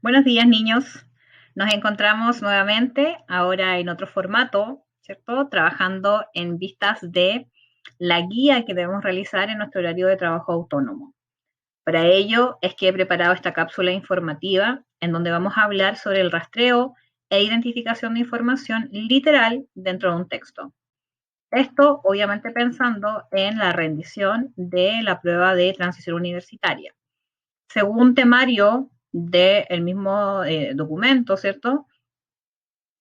Buenos días, niños. Nos encontramos nuevamente, ahora en otro formato, ¿cierto? Trabajando en vistas de la guía que debemos realizar en nuestro horario de trabajo autónomo. Para ello es que he preparado esta cápsula informativa en donde vamos a hablar sobre el rastreo e identificación de información literal dentro de un texto. Esto, obviamente, pensando en la rendición de la prueba de transición universitaria. Según temario del mismo documento, ¿cierto?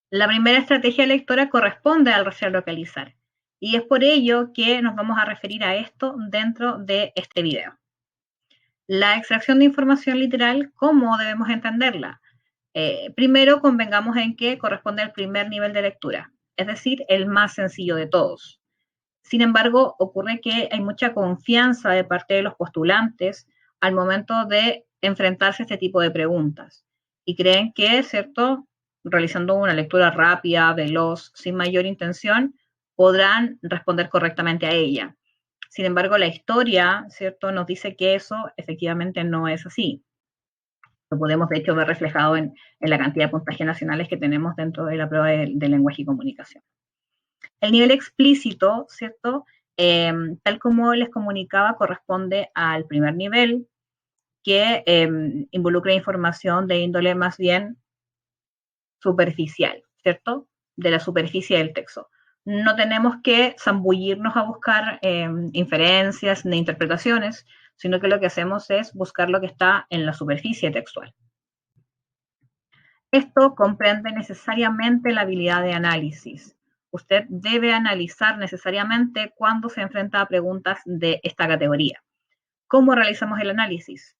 La primera estrategia lectora corresponde al rastrear localizar. Y es por ello que nos vamos a referir a esto dentro de este video. La extracción de información literal, ¿cómo debemos entenderla? Primero, convengamos en que corresponde al primer nivel de lectura, es decir, el más sencillo de todos. Sin embargo, ocurre que hay mucha confianza de parte de los postulantes al momento de enfrentarse a este tipo de preguntas y creen que, ¿cierto?, realizando una lectura rápida, veloz, sin mayor intención, podrán responder correctamente a ella. Sin embargo, la historia, ¿cierto?, nos dice que eso efectivamente no es así. Lo podemos, de hecho, ver reflejado en la cantidad de puntajes nacionales que tenemos dentro de la prueba de lenguaje y comunicación. El nivel explícito, ¿cierto? Tal como les comunicaba, corresponde al primer nivel, que involucra información de índole más bien superficial, ¿cierto? De la superficie del texto. No tenemos que zambullirnos a buscar inferencias ni interpretaciones, sino que lo que hacemos es buscar lo que está en la superficie textual. Esto comprende necesariamente la habilidad de análisis. Usted debe analizar necesariamente cuando se enfrenta a preguntas de esta categoría. ¿Cómo realizamos el análisis?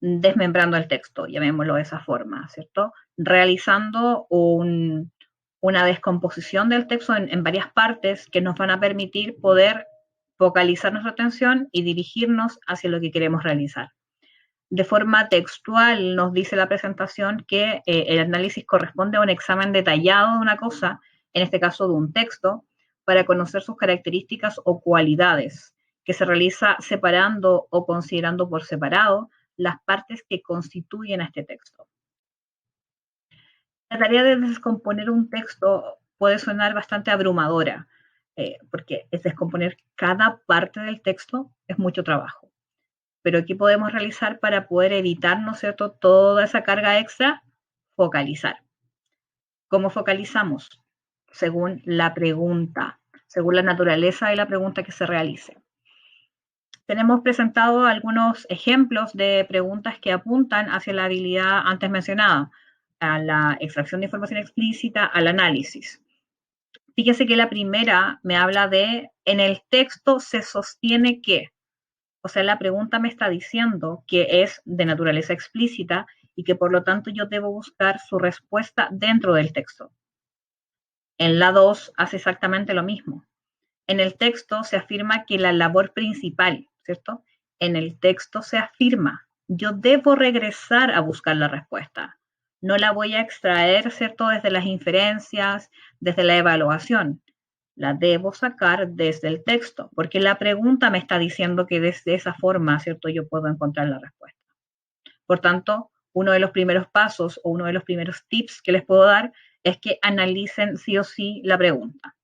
Desmembrando el texto, llamémoslo de esa forma, ¿cierto? Realizando una descomposición del texto en varias partes que nos van a permitir poder focalizar nuestra atención y dirigirnos hacia lo que queremos realizar. De forma textual nos dice la presentación que el análisis corresponde a un examen detallado de una cosa, en este caso de un texto, para conocer sus características o cualidades, que se realiza separando o considerando por separado las partes que constituyen a este texto. La tarea de descomponer un texto puede sonar bastante abrumadora, porque es descomponer cada parte del texto es mucho trabajo. Pero ¿qué podemos realizar para poder evitar, ¿no es cierto?, toda esa carga extra? Focalizar. ¿Cómo focalizamos? Según la pregunta, según la naturaleza de la pregunta que se realice. Tenemos presentado algunos ejemplos de preguntas que apuntan hacia la habilidad antes mencionada, a la extracción de información explícita, al análisis. Fíjese que la primera me habla de, en el texto se sostiene que. O sea, la pregunta me está diciendo que es de naturaleza explícita y que por lo tanto yo debo buscar su respuesta dentro del texto. En la 2 hace exactamente lo mismo. En el texto se afirma que la labor principal, ¿cierto? En el texto se afirma, yo debo regresar a buscar la respuesta. No la voy a extraer, ¿cierto? Desde las inferencias, desde la evaluación. La debo sacar desde el texto, porque la pregunta me está diciendo que desde esa forma, ¿cierto? Yo puedo encontrar la respuesta. Por tanto, uno de los primeros pasos o uno de los primeros tips que les puedo dar es que analicen sí o sí la pregunta.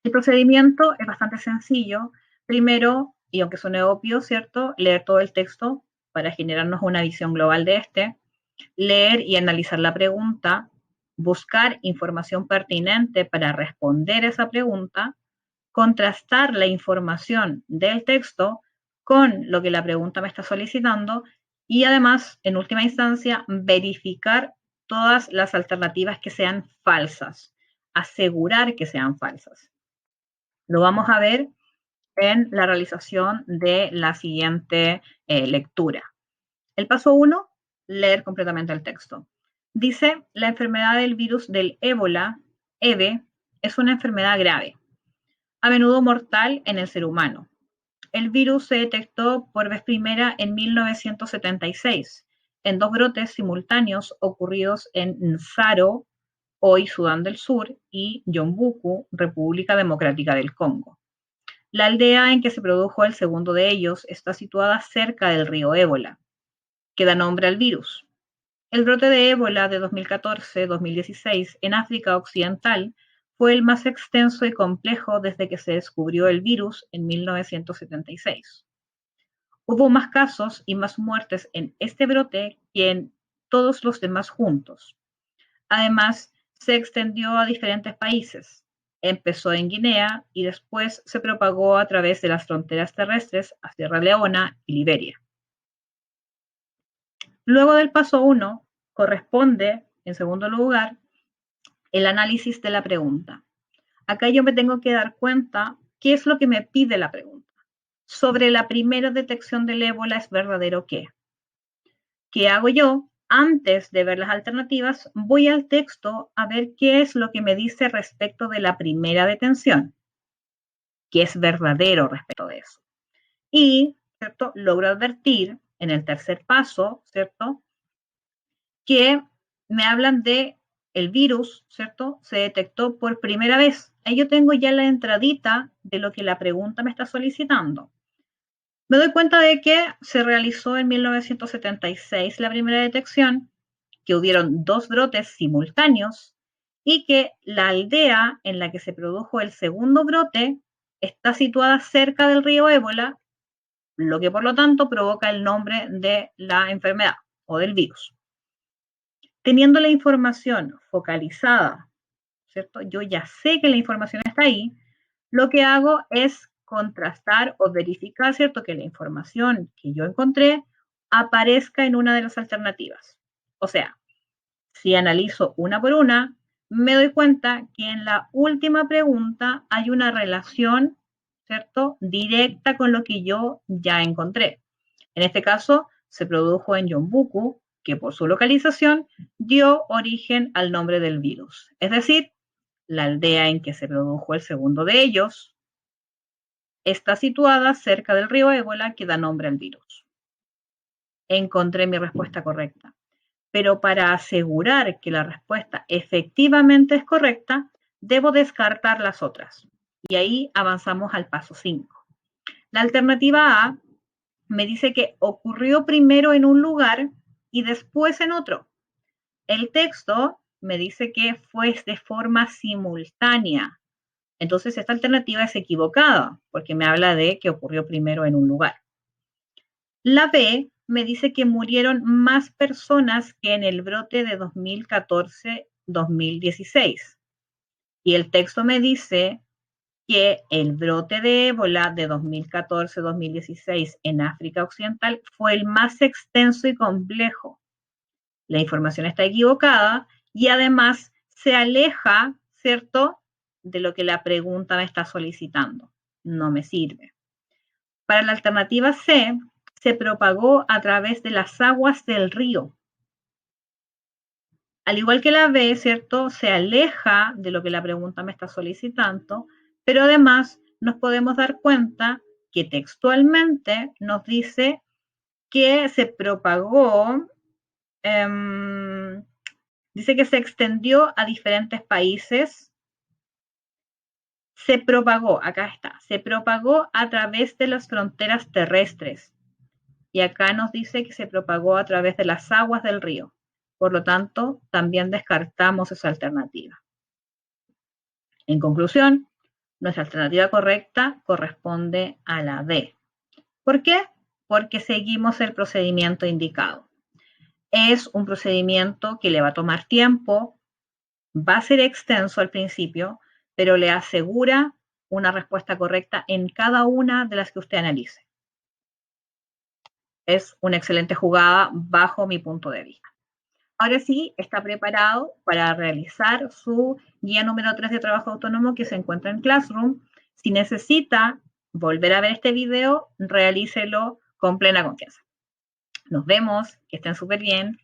El procedimiento es bastante sencillo. Primero, y aunque suene obvio, ¿cierto? Leer todo el texto para generarnos una visión global de este. Leer y analizar la pregunta. Buscar información pertinente para responder esa pregunta. Contrastar la información del texto con lo que la pregunta me está solicitando y además, en última instancia, verificar todas las alternativas que sean falsas, asegurar que sean falsas. Lo vamos a ver en la realización de la siguiente lectura. El paso 1, leer completamente el texto. Dice, la enfermedad del virus del ébola, EBE, es una enfermedad grave, a menudo mortal en el ser humano. El virus se detectó por vez primera en 1976, en 2 brotes simultáneos ocurridos en Nsaro, hoy Sudán del Sur, y Yombuku, República Democrática del Congo. La aldea en que se produjo el segundo de ellos está situada cerca del río Ébola, que da nombre al virus. El brote de ébola de 2014-2016 en África Occidental fue el más extenso y complejo desde que se descubrió el virus en 1976. Hubo más casos y más muertes en este brote que en todos los demás juntos. Además, se extendió a diferentes países. Empezó en Guinea y después se propagó a través de las fronteras terrestres a Sierra Leona y Liberia. Luego del paso 1, corresponde, en segundo lugar, el análisis de la pregunta. Acá yo me tengo que dar cuenta qué es lo que me pide la pregunta. Sobre la primera detección del ébola, ¿es verdadero qué? ¿Qué hago yo? Antes de ver las alternativas, voy al texto a ver qué es lo que me dice respecto de la primera detención, qué es verdadero respecto de eso. Y, ¿cierto? Logro advertir en el tercer paso, ¿cierto? Que me hablan de el virus, ¿cierto? Se detectó por primera vez. Ahí yo tengo ya la entradita de lo que la pregunta me está solicitando. Me doy cuenta de que se realizó en 1976 la primera detección, que hubieron 2 brotes simultáneos y que la aldea en la que se produjo el segundo brote está situada cerca del río Ébola, lo que por lo tanto provoca el nombre de la enfermedad o del virus. Teniendo la información focalizada, ¿cierto? Yo ya sé que la información está ahí, lo que hago es contrastar o verificar, ¿cierto? Que la información que yo encontré aparezca en una de las alternativas. O sea, si analizo una por una, me doy cuenta que en la última pregunta hay una relación, ¿cierto? Directa con lo que yo ya encontré. En este caso, se produjo en Yombuku, que por su localización dio origen al nombre del virus. Es decir, la aldea en que se produjo el segundo de ellos está situada cerca del río Ébola, que da nombre al virus. Encontré mi respuesta correcta. Pero para asegurar que la respuesta efectivamente es correcta, debo descartar las otras. Y ahí avanzamos al paso 5. La alternativa A me dice que ocurrió primero en un lugar y después en otro. El texto me dice que fue de forma simultánea. Entonces esta alternativa es equivocada porque me habla de que ocurrió primero en un lugar. La B me dice que murieron más personas que en el brote de 2014-2016. Y el texto me dice que el brote de ébola de 2014-2016 en África Occidental fue el más extenso y complejo. La información está equivocada y además se aleja, ¿cierto?, de lo que la pregunta me está solicitando. No me sirve. Para la alternativa C, se propagó a través de las aguas del río. Al igual que la B, ¿cierto?, se aleja de lo que la pregunta me está solicitando, pero además nos podemos dar cuenta que textualmente nos dice que se propagó, dice que se extendió a diferentes países, se propagó, acá está, se propagó a través de las fronteras terrestres. Y acá nos dice que se propagó a través de las aguas del río. Por lo tanto, también descartamos esa alternativa. En conclusión, nuestra alternativa correcta corresponde a la D. ¿Por qué? Porque seguimos el procedimiento indicado. Es un procedimiento que le va a tomar tiempo, va a ser extenso al principio, pero le asegura una respuesta correcta en cada una de las que usted analice. Es una excelente jugada bajo mi punto de vista. Ahora sí, está preparado para realizar su guía número 3 de trabajo autónomo que se encuentra en Classroom. Si necesita volver a ver este video, realícelo con plena confianza. Nos vemos, que estén súper bien.